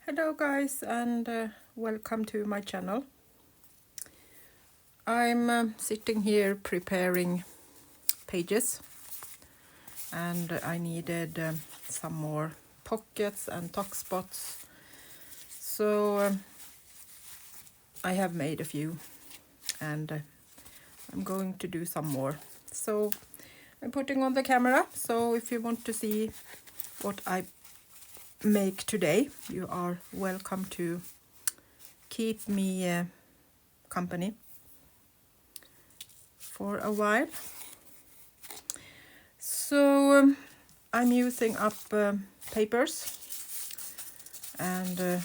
Hello guys, and welcome to my channel. I'm sitting here preparing pages, and I needed some more pockets and tuck spots, so I have made a few, and I'm going to do some more. So I'm putting on the camera, so if you want to see what I make today, you are welcome to keep me company for a while. So I'm using up papers and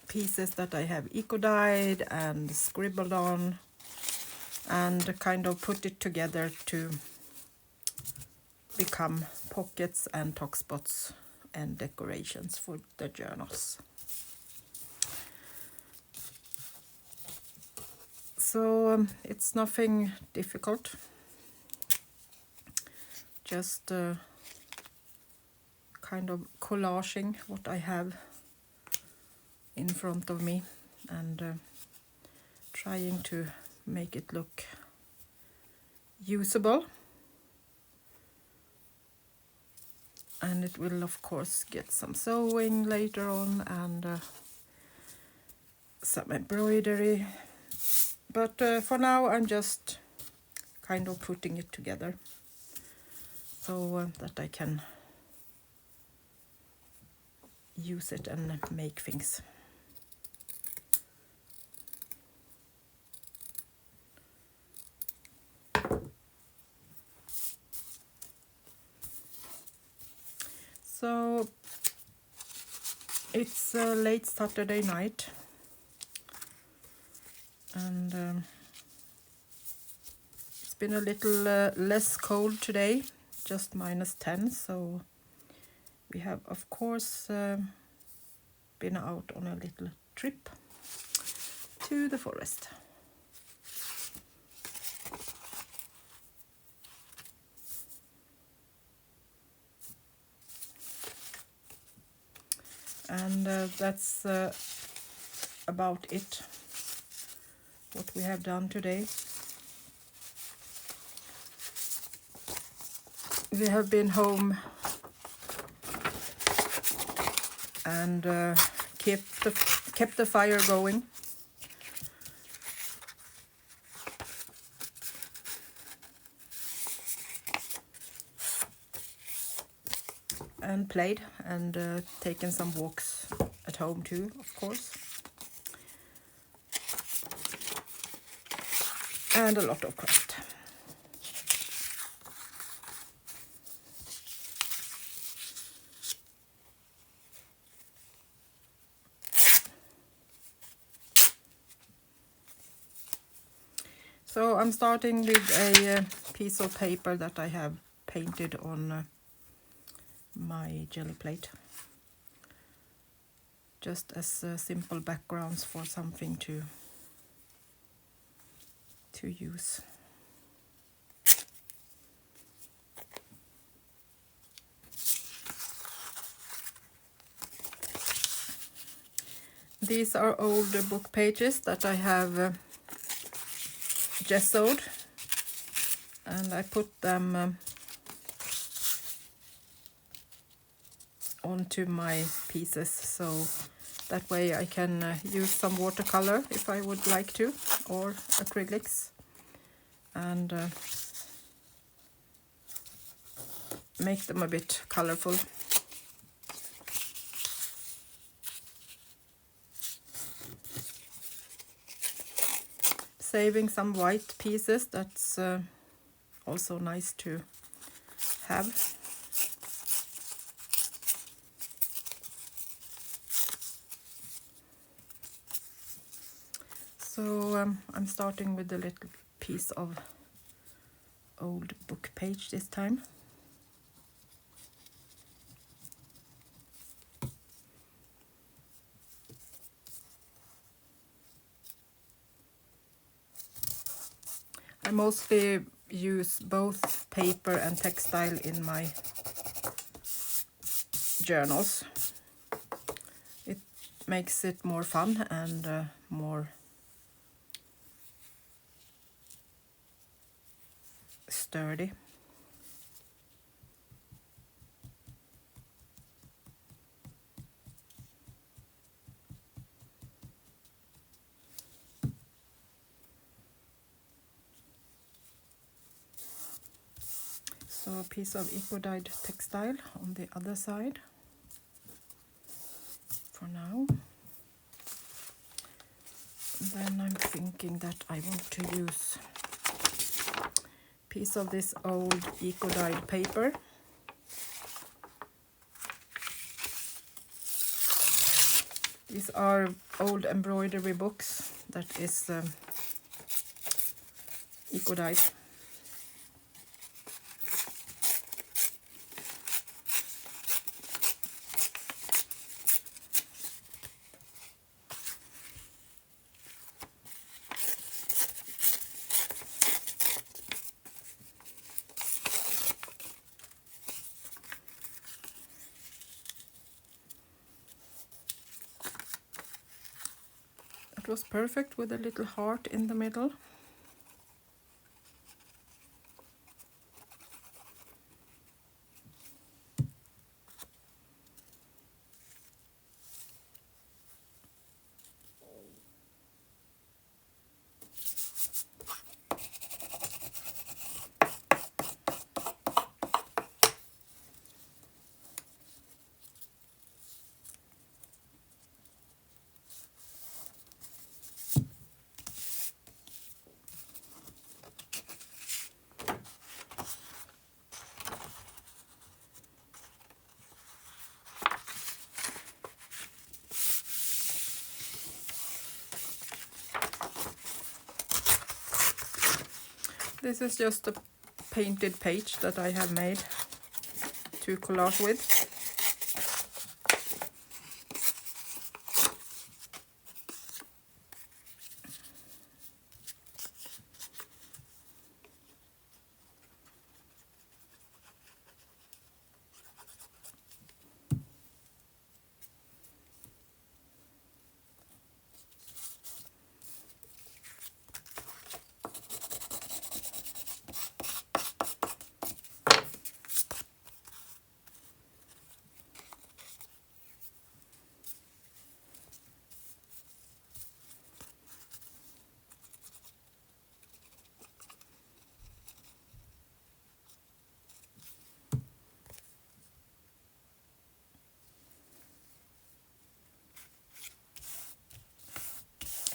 pieces that I have eco-dyed and scribbled on, and kind of put it together to become pockets and tuck spots and decorations for the journals. So it's nothing difficult, just kind of collaging what I have in front of me and trying to make it look usable. And it will of course get some sewing later on and some embroidery, but for now I'm just kind of putting it together so that I can use it and make things. So it's late Saturday night, and it's been a little less cold today, just -10, so we have of course been out on a little trip to the forest. And that's about it, what we have done today. We have been home and kept the fire going. And played and taken some walks at home too, of course. And a lot of craft. So I'm starting with a piece of paper that I have painted on my jelly plate, just as simple backgrounds for something to use. These are old book pages that I have gessoed, and I put them onto my pieces, so that way I can use some watercolor if I would like to, or acrylics, and make them a bit colorful. Saving some white pieces, that's also nice to have. So I'm starting with a little piece of old book page this time. I mostly use both paper and textile in my journals. makes it more fun and more sturdy. So a piece of eco-dyed textile on the other side for now. Then I'm thinking that I want to use a piece of this old eco-dyed paper. These are old embroidery books that is eco-dyed. It was perfect with a little heart in the middle. This is just a painted page that I have made to collage with.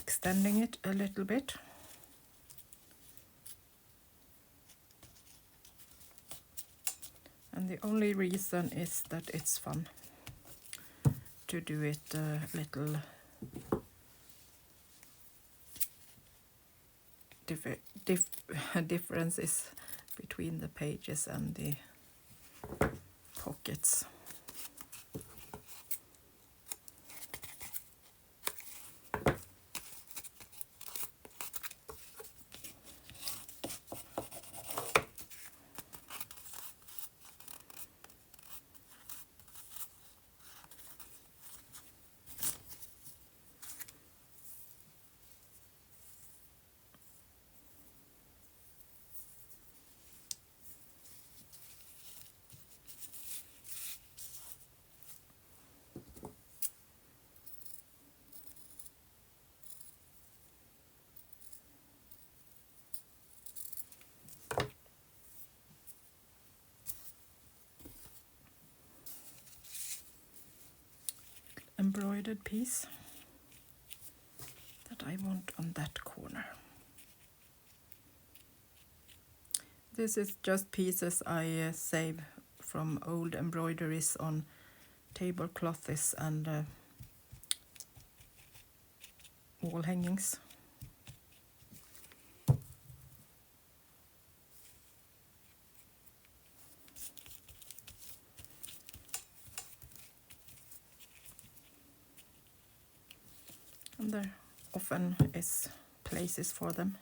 Extending it a little bit. And the only reason is that it's fun to do it a little differences between the pages and the pockets. Embroidered piece that I want on that corner. This is just pieces I save from old embroideries on tablecloths and wall hangings. And there often is places for them.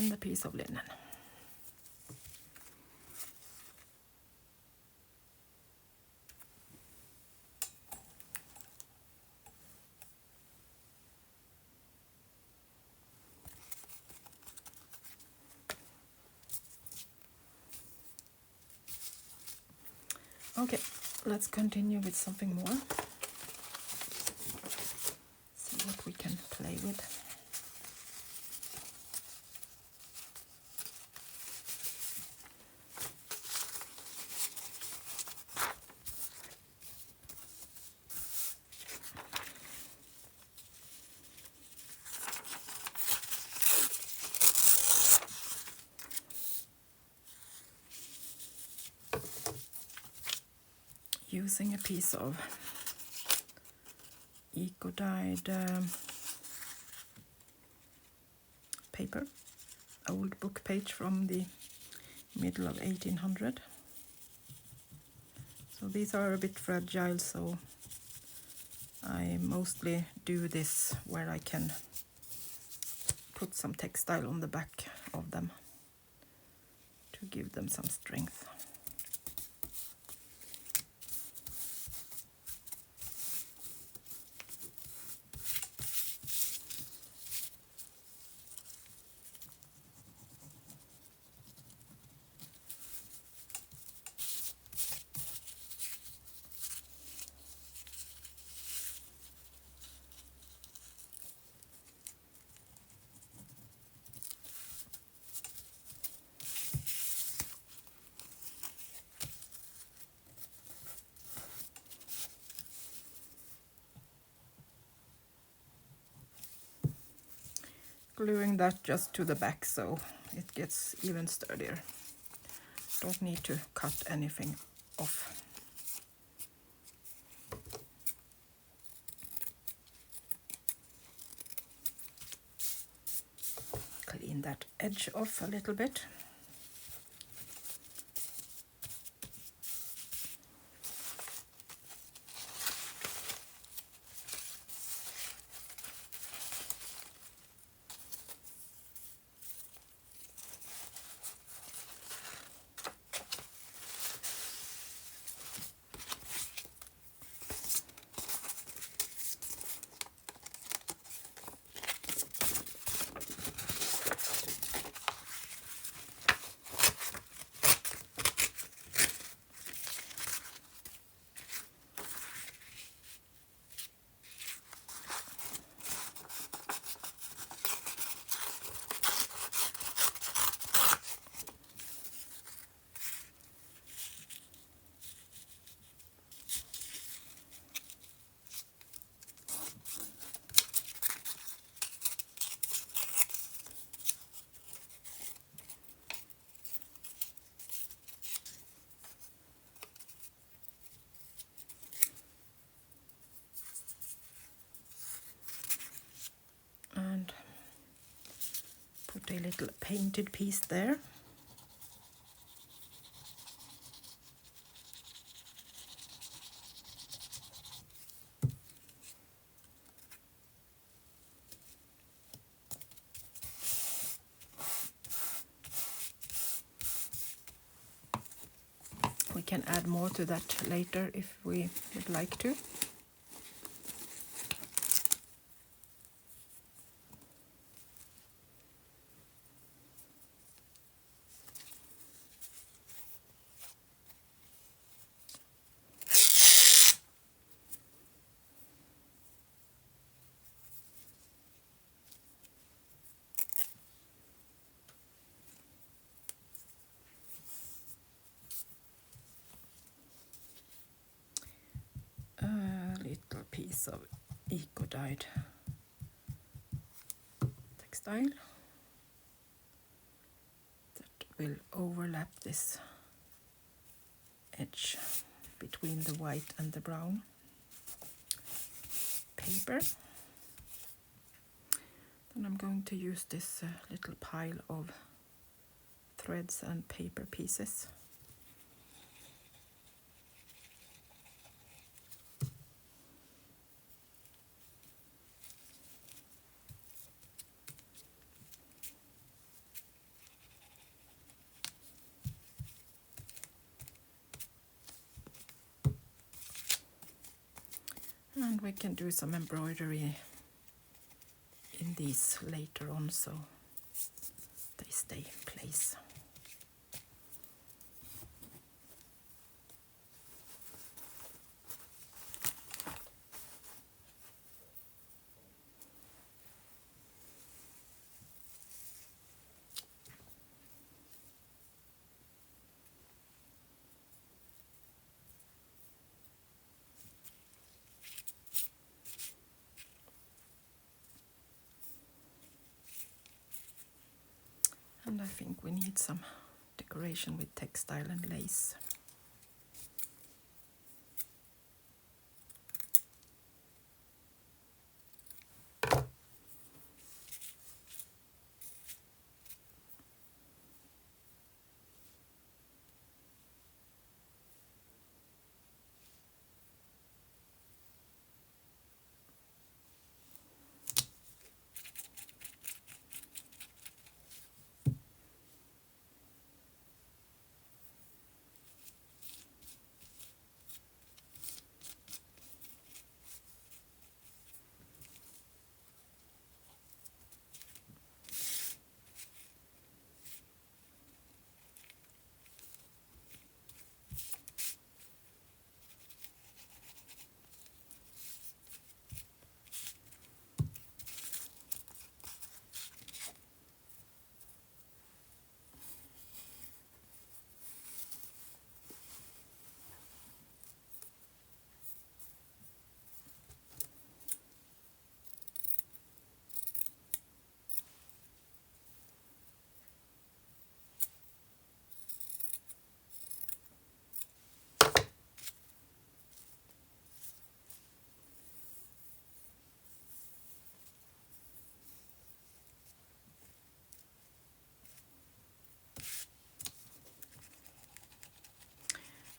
and a piece of linen. Okay, let's continue with something more. See what we can play with. Using a piece of eco-dyed paper, old book page from the middle of 1800. So these are a bit fragile, so I mostly do this where I can put some textile on the back of them to give them some strength. Gluing that just to the back so it gets even sturdier. Don't need to cut anything off. Clean that edge off a little bit. And put a little painted piece there. We can add more to that later if we would like to. A little piece of eco-dyed textile that will overlap this edge between the white and the brown paper. Then I'm going to use this little pile of threads and paper pieces. And we can do some embroidery in these later on, so they stay in place. And I think we need some decoration with textile and lace.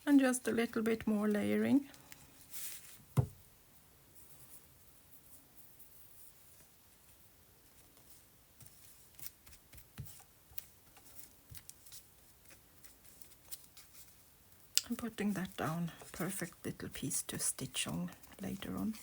And just a little bit more layering. And putting that down, perfect little piece to stitch on later on.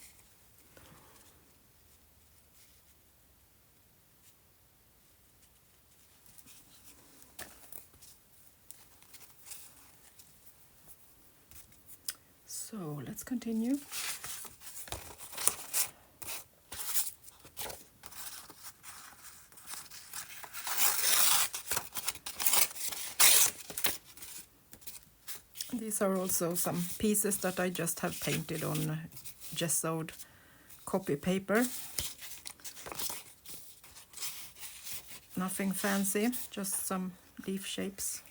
So let's continue. These are also some pieces that I just have painted on gessoed copy paper. Nothing fancy, just some leaf shapes.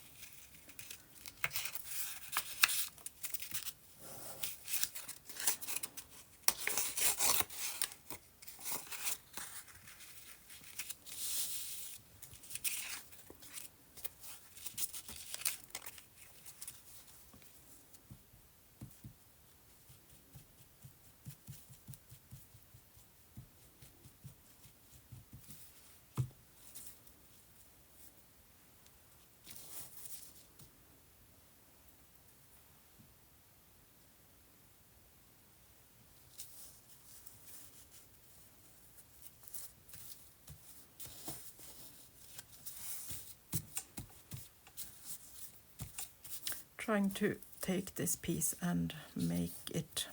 Trying to take this piece and make it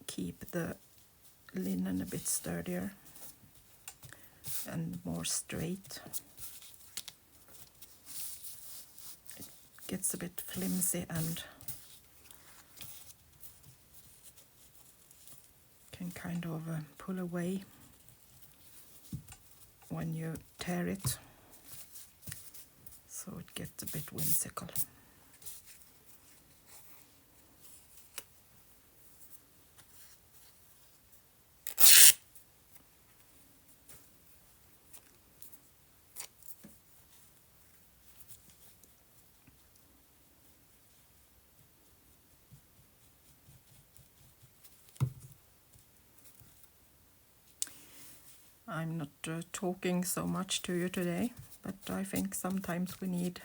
keep the linen a bit sturdier and more straight. It gets a bit flimsy and can kind of pull away when you tear it, so it gets a bit whimsical. I'm not talking so much to you today, but I think sometimes we need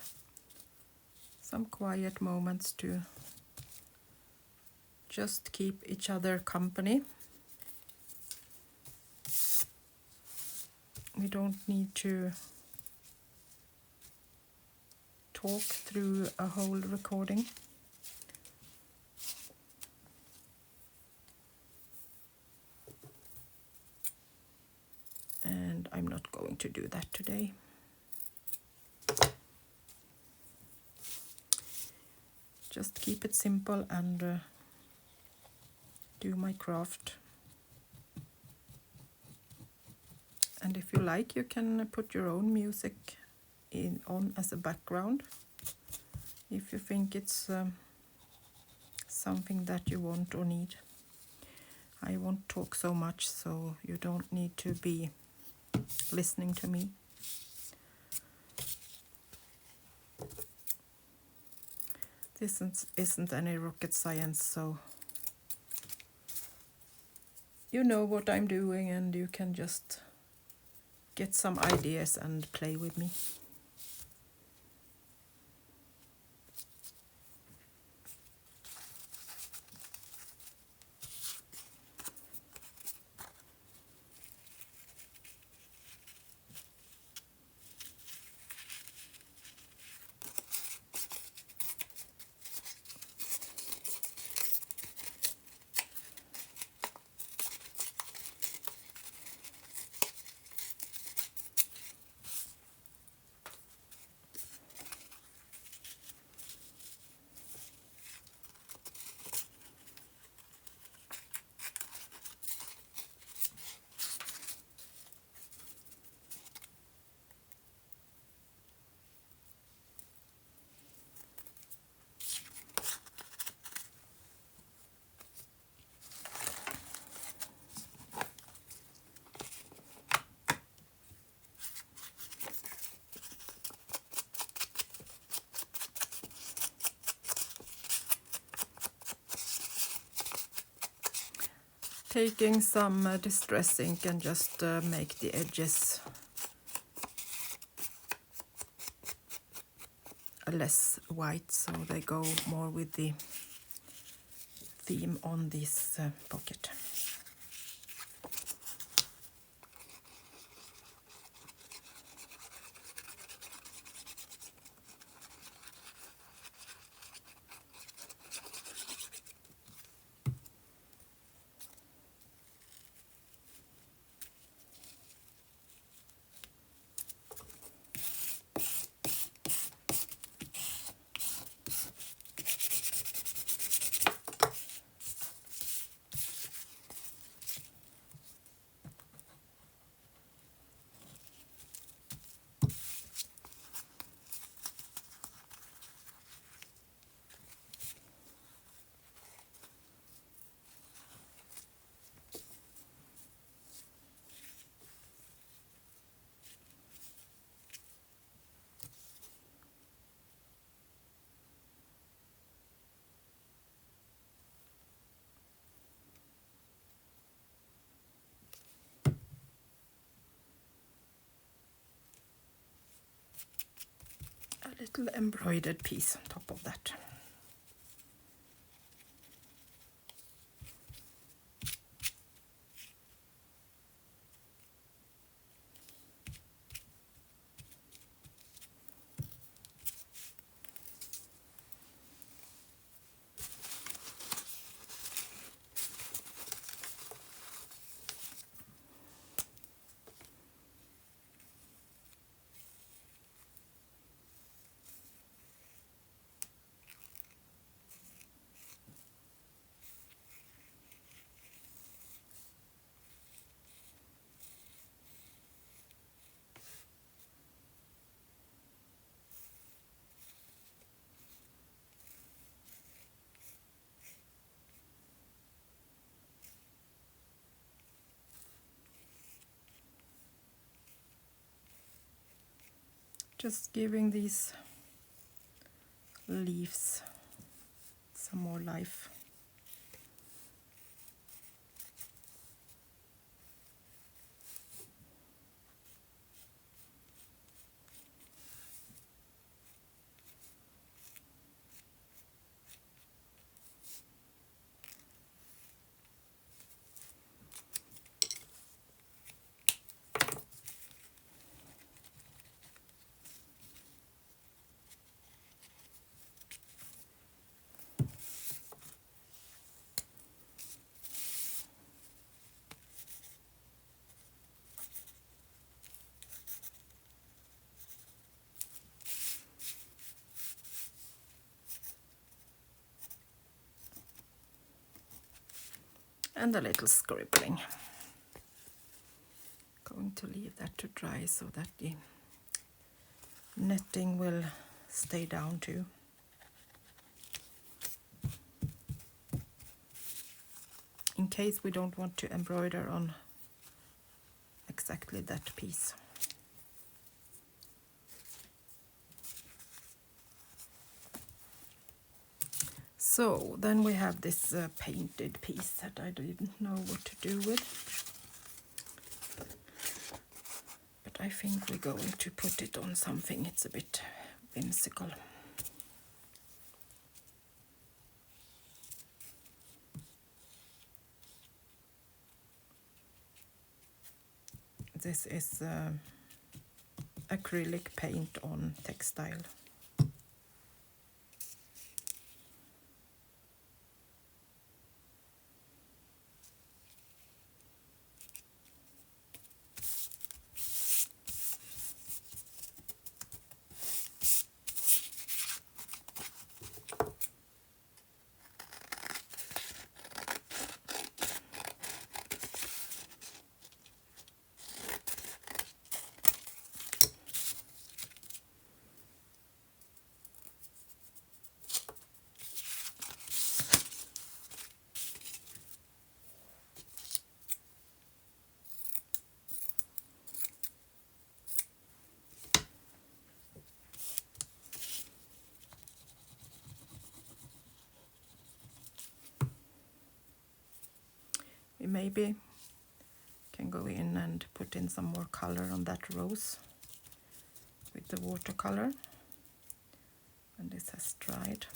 some quiet moments to just keep each other company. We don't need to talk through a whole recording. And I'm not going to do that today. Just keep it simple and do my craft. And if you like, you can put your own music on as a background. If you think it's something that you want or need. I won't talk so much, so you don't need to be listening to me. This isn't any rocket science, so you know what I'm doing and you can just get some ideas and play with me. Taking some distress ink and just make the edges less white, so they go more with the theme on this pocket. A little embroidered piece on top of that. Just giving these leaves some more life. and a little scribbling. Going to leave that to dry so that the netting will stay down too. In case we don't want to embroider on exactly that piece. So then we have this painted piece that I didn't know what to do with. But I think we're going to put it on something. It's a bit whimsical. This is acrylic paint on textile. We maybe can go in and put in some more color on that rose with the watercolor when this has dried.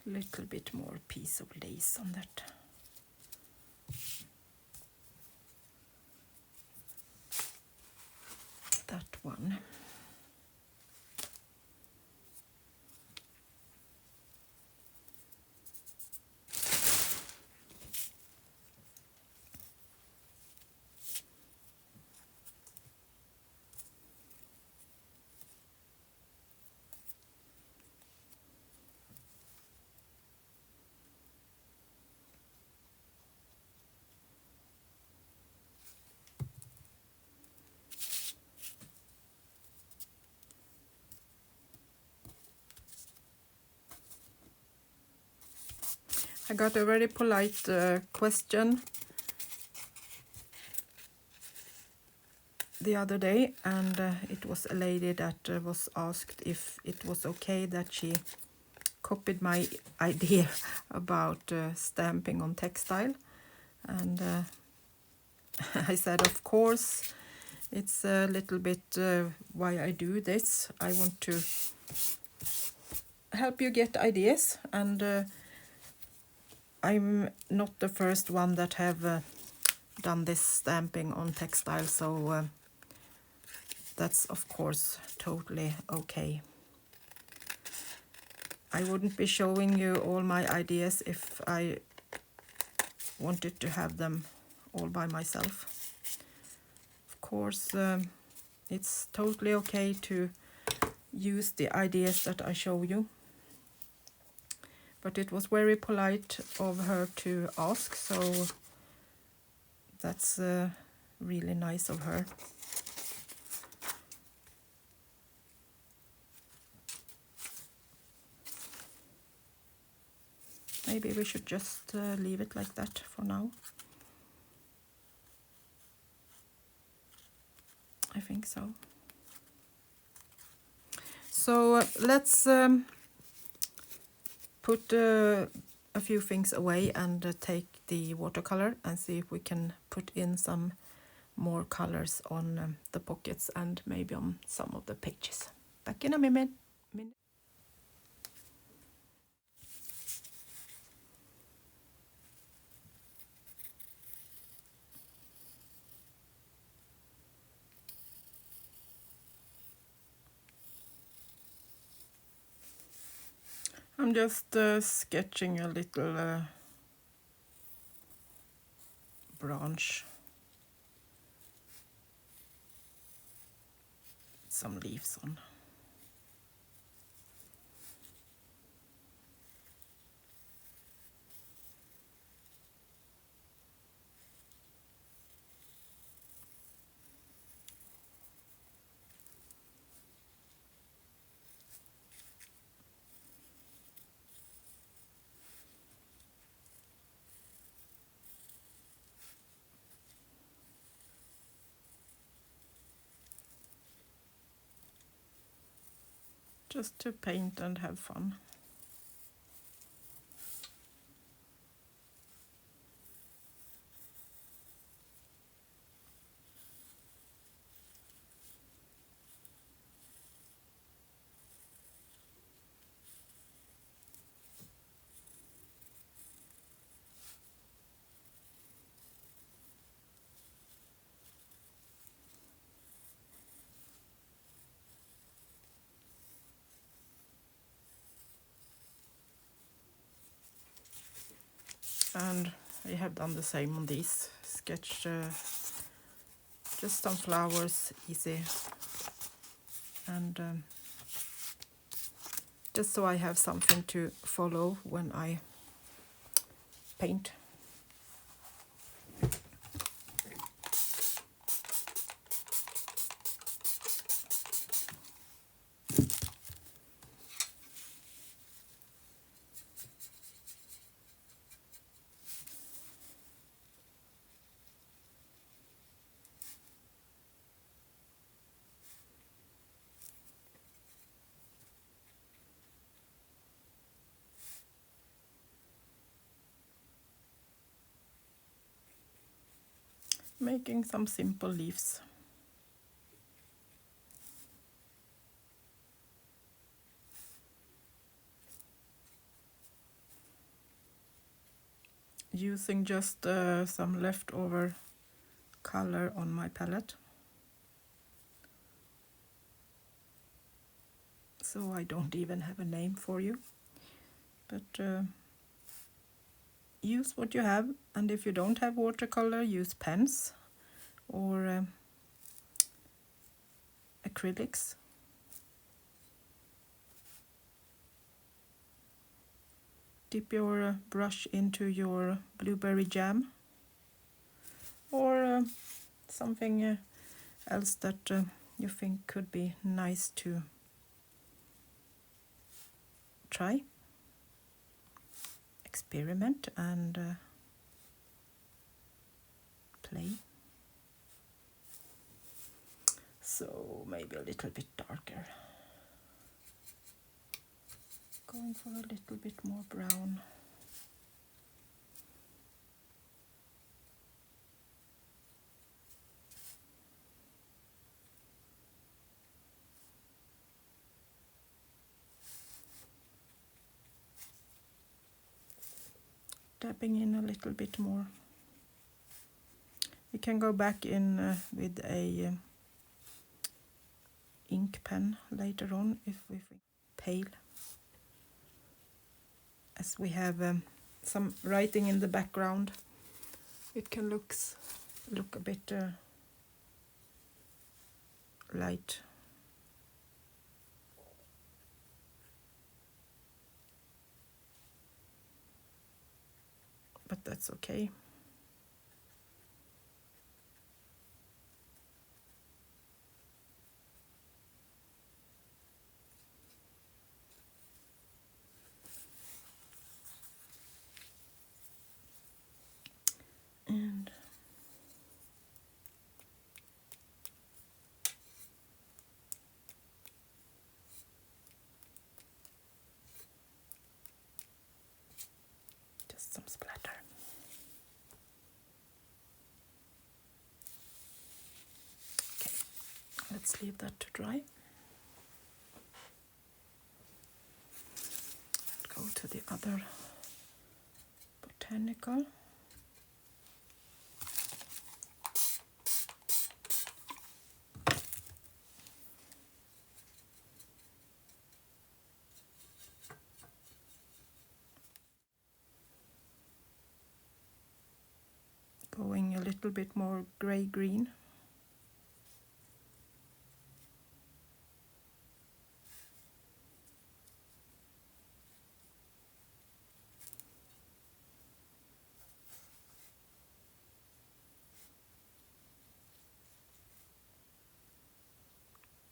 Little bit more piece of lace on that one. I got a very polite question the other day, and it was a lady that was asked if it was okay that she copied my idea about stamping on textile, and I said, of course, it's a little bit why I do this. I want to help you get ideas, and I'm not the first one that have done this stamping on textile, so that's of course totally okay. I wouldn't be showing you all my ideas if I wanted to have them all by myself. Of course, it's totally okay to use the ideas that I show you. But it was very polite of her to ask, so that's really nice of her. Maybe we should just leave it like that for now. I think so. So let's put a few things away and take the watercolor and see if we can put in some more colors on the pockets and maybe on some of the pages. Back in a minute. I'm just sketching a little branch, some leaves on. Just to paint and have fun. And I have done the same on these. Sketch just some flowers, easy. And just so I have something to follow when I paint. Making some simple leaves. Using just some leftover color on my palette. So I don't even have a name for you. But use what you have, and if you don't have watercolor, use pens or acrylics. Dip your brush into your blueberry jam or something else that you think could be nice to try, experiment and play. So maybe a little bit darker. Going for a little bit more brown. Tapping in a little bit more. We can go back in with a ink pen later on if we pale. As we have some writing in the background, it can look a bit light. But that's okay. And just some splatter. Let's leave that to dry. Go to the other botanical. Going a little bit more gray-green.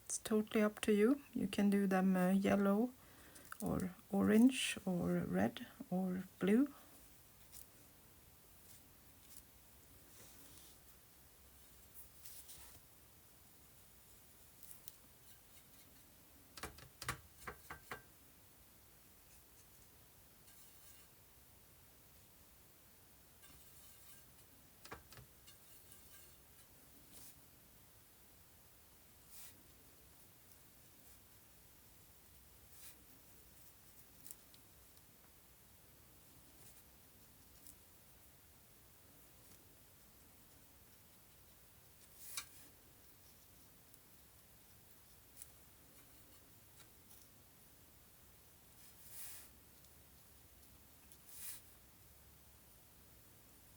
It's totally up to you. You can do them yellow or orange or red or blue.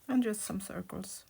And just some circles.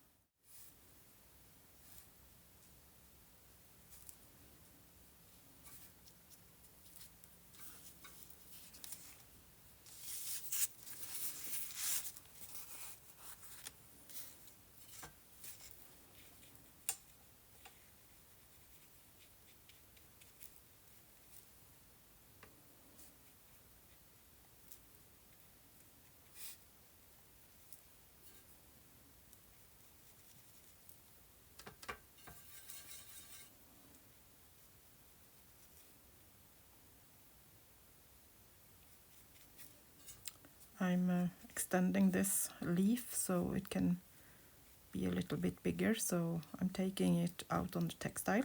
I'm extending this leaf so it can be a little bit bigger, so I'm taking it out on the textile.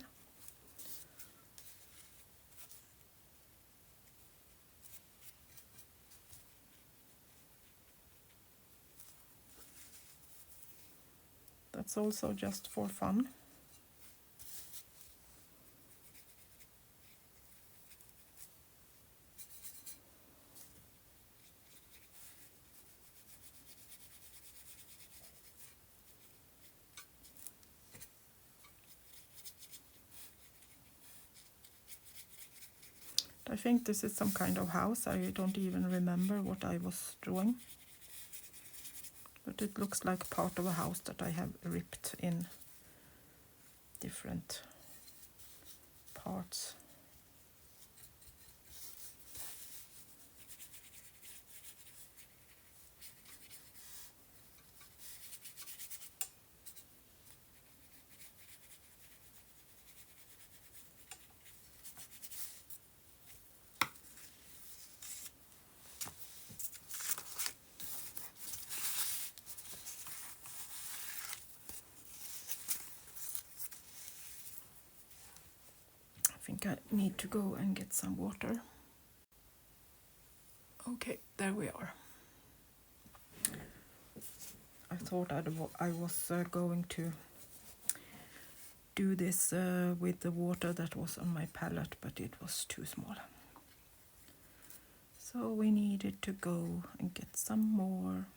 That's also just for fun. I think this is some kind of house. I don't even remember what I was drawing. But it looks like part of a house that I have ripped in different parts. I think I need to go and get some water. Okay, there we are. I thought I was going to do this with the water that was on my palette, but it was too small. So we needed to go and get some more.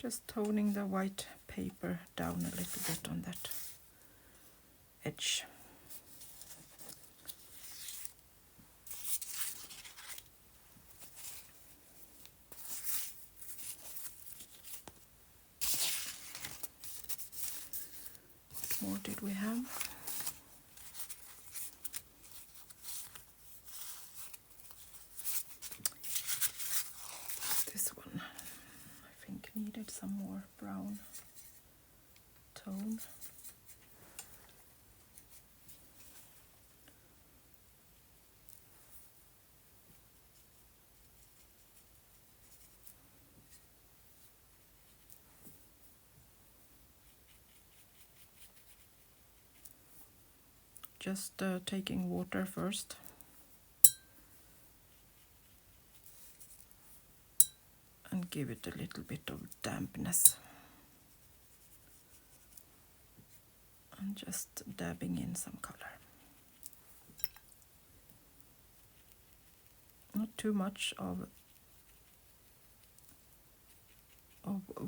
Just toning the white paper down a little bit on that edge. What more did we have? This one, I think, needed some more brown tone. Just taking water first. And give it a little bit of dampness. And just dabbing in some color. Not too much of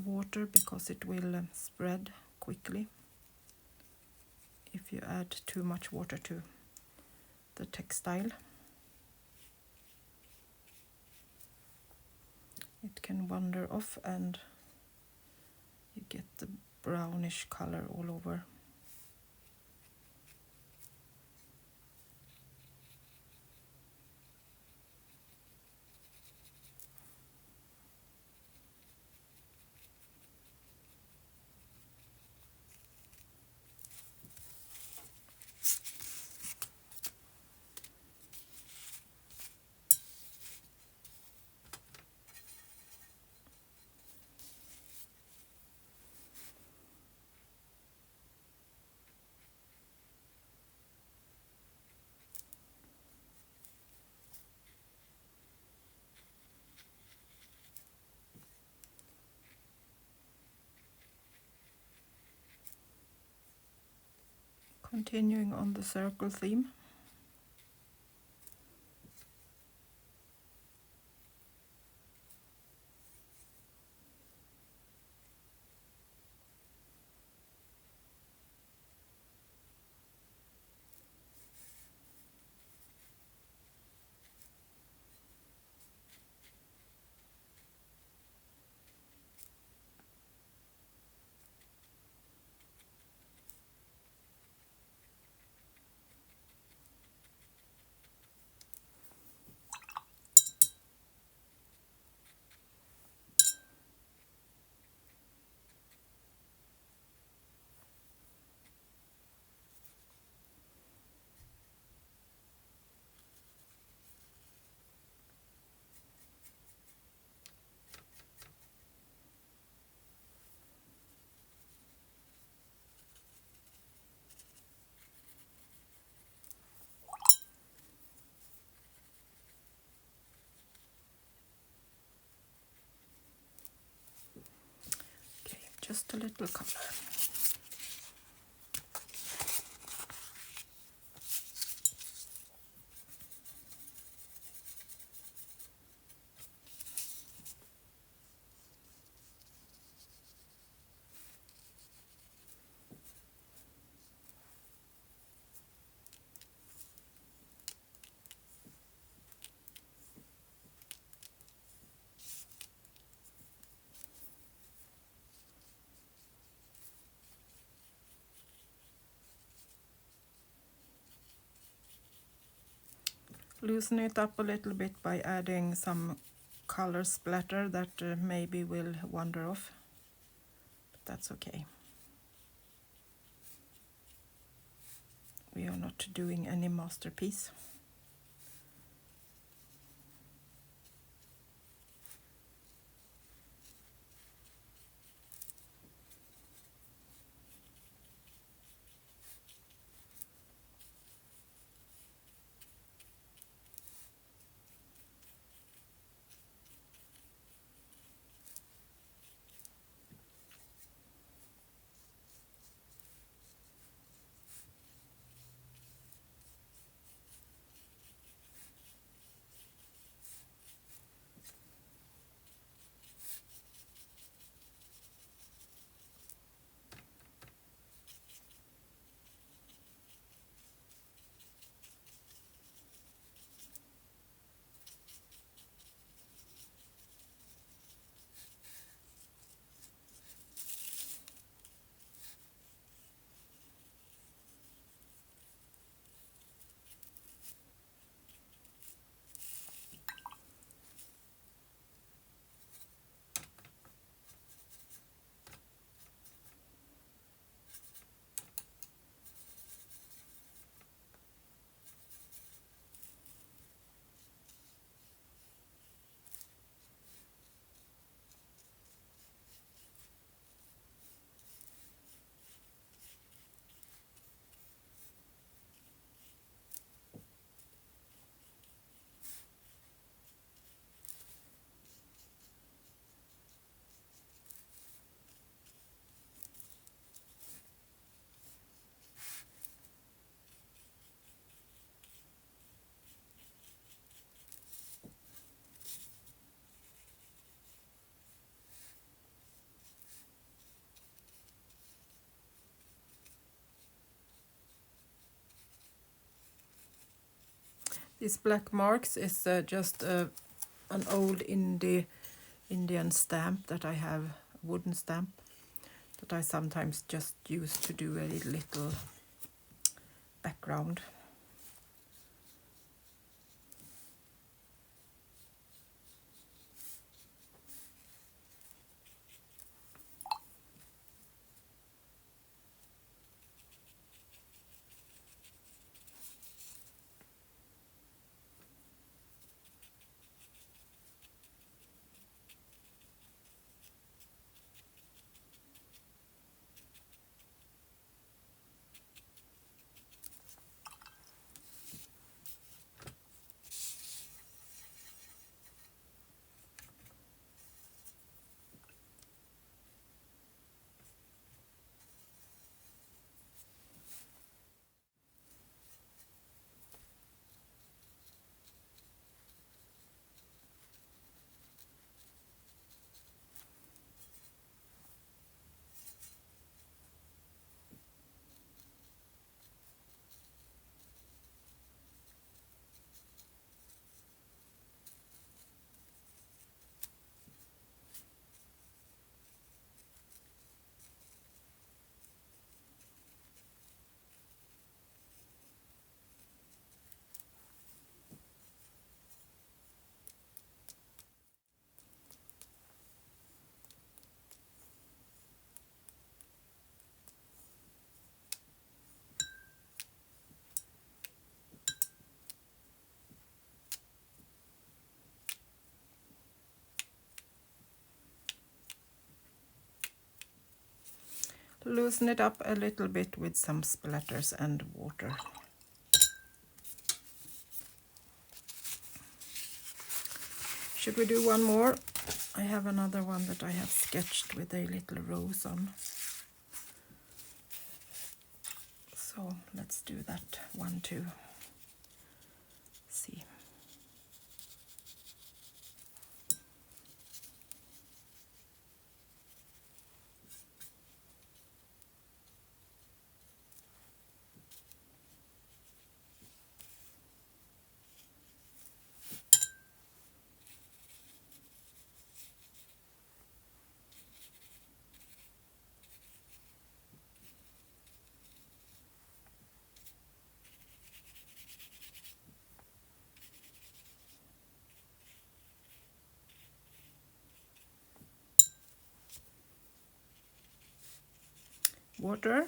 water because it will spread quickly if you add too much water to the textile. It can wander off and you get the brownish color all over. Continuing on the circle theme. Just a little color. Loosen it up a little bit by adding some color splatter that maybe will wander off, but that's okay. We are not doing any masterpiece. These black marks is just an old Indian stamp that I have, a wooden stamp, that I sometimes just use to do a little background. Loosen it up a little bit with some splatters and water. Should we do one more? I have another one that I have sketched with a little rose on. So let's do that one too. See. Water,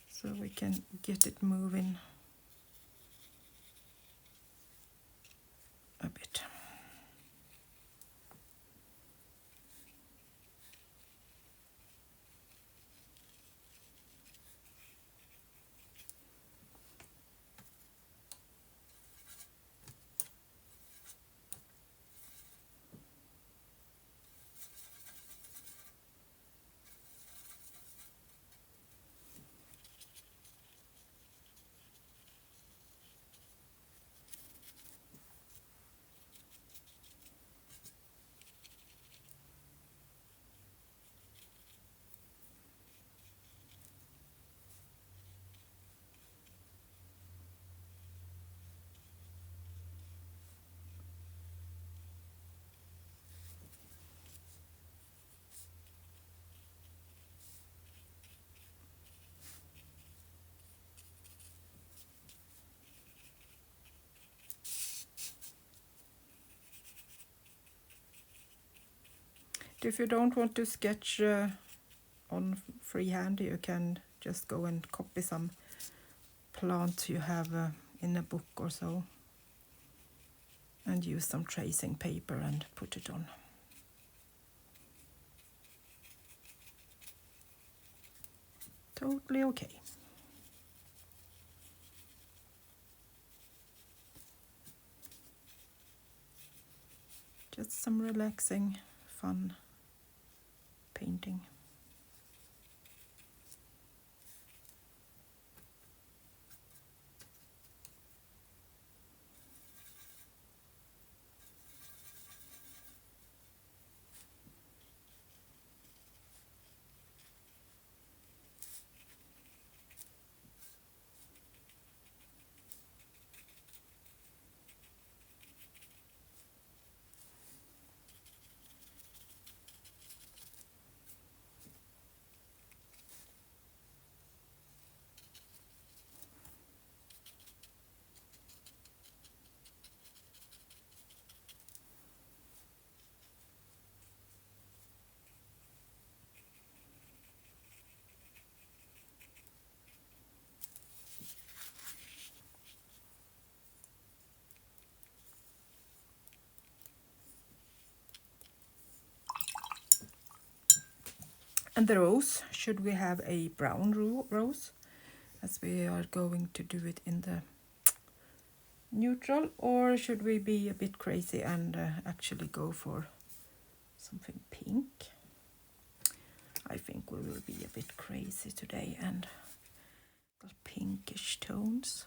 so we can get it moving a bit. If you don't want to sketch on freehand, you can just go and copy some plants you have in a book or so and use some tracing paper and put it on. Totally okay. Just some relaxing, fun painting. And the rose, should we have a brown rose, as we are going to do it in the neutral, or should we be a bit crazy and actually go for something pink? I think we will be a bit crazy today and got pinkish tones.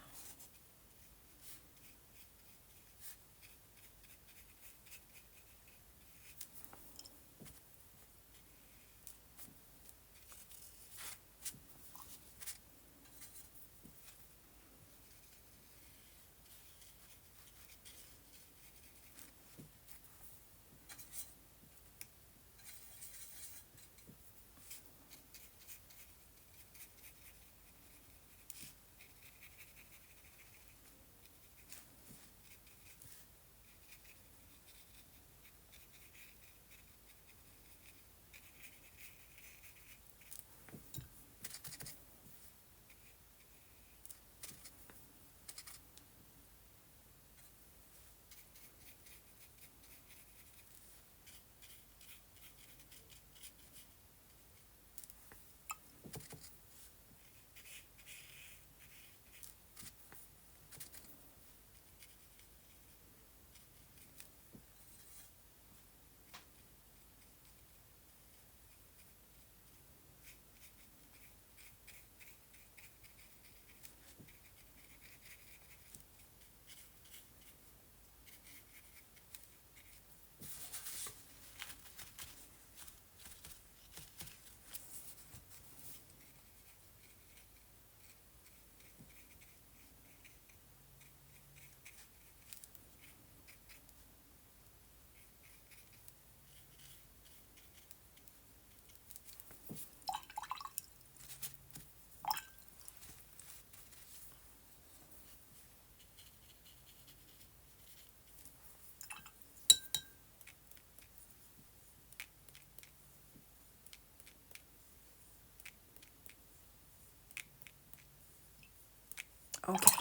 Okay.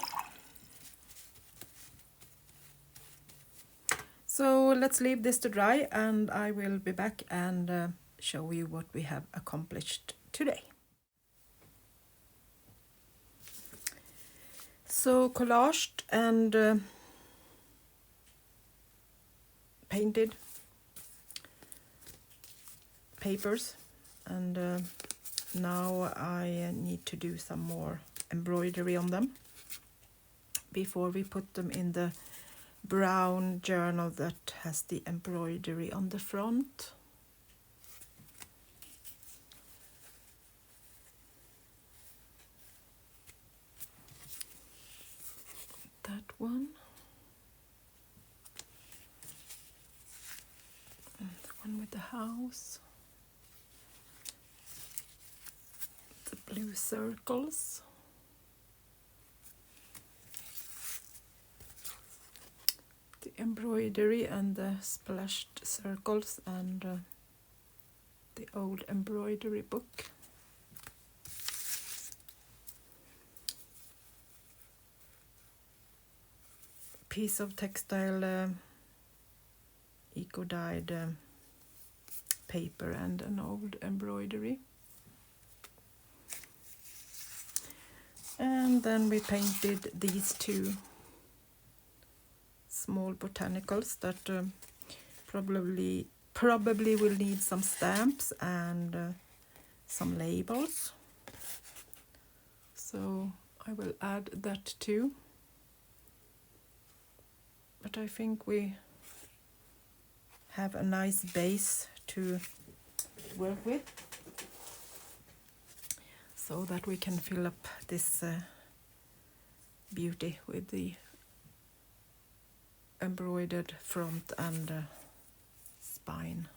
So let's leave this to dry, and I will be back and show you what we have accomplished today. So collaged and painted papers, and now I need to do some more embroidery on them before we put them in the brown journal that has the embroidery on the front. That one. And the one with the house. The blue circles. The embroidery and the splashed circles, and the old embroidery book. Piece of textile eco-dyed paper and an old embroidery. And then we painted these two small botanicals that probably will need some stamps and some labels. So I will add that too. But I think we have a nice base to work with, so that we can fill up this beauty with the embroidered front and spine.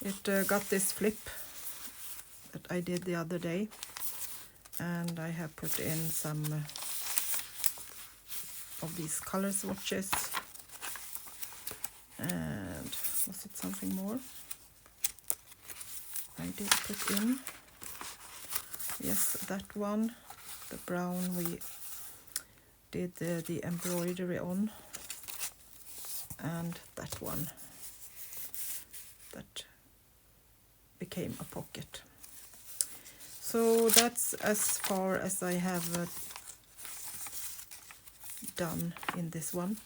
It got this flip that I did the other day, and I have put in some of these color swatches, and was it something more I did put in? Yes, that one, the brown we did the embroidery on, and that one that became a pocket. So that's as far as I have done in this one.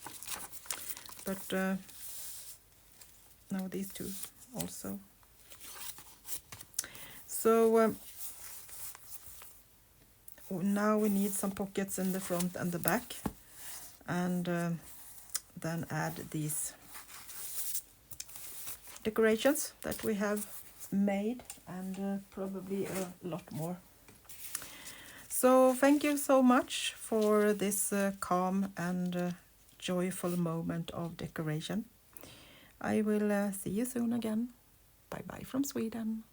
But now these two also. So now we need some pockets in the front and the back, and then add these decorations that we have made, and probably a lot more. So thank you so much for this calm and joyful moment of decoration. I will see you soon again. Bye bye from Sweden.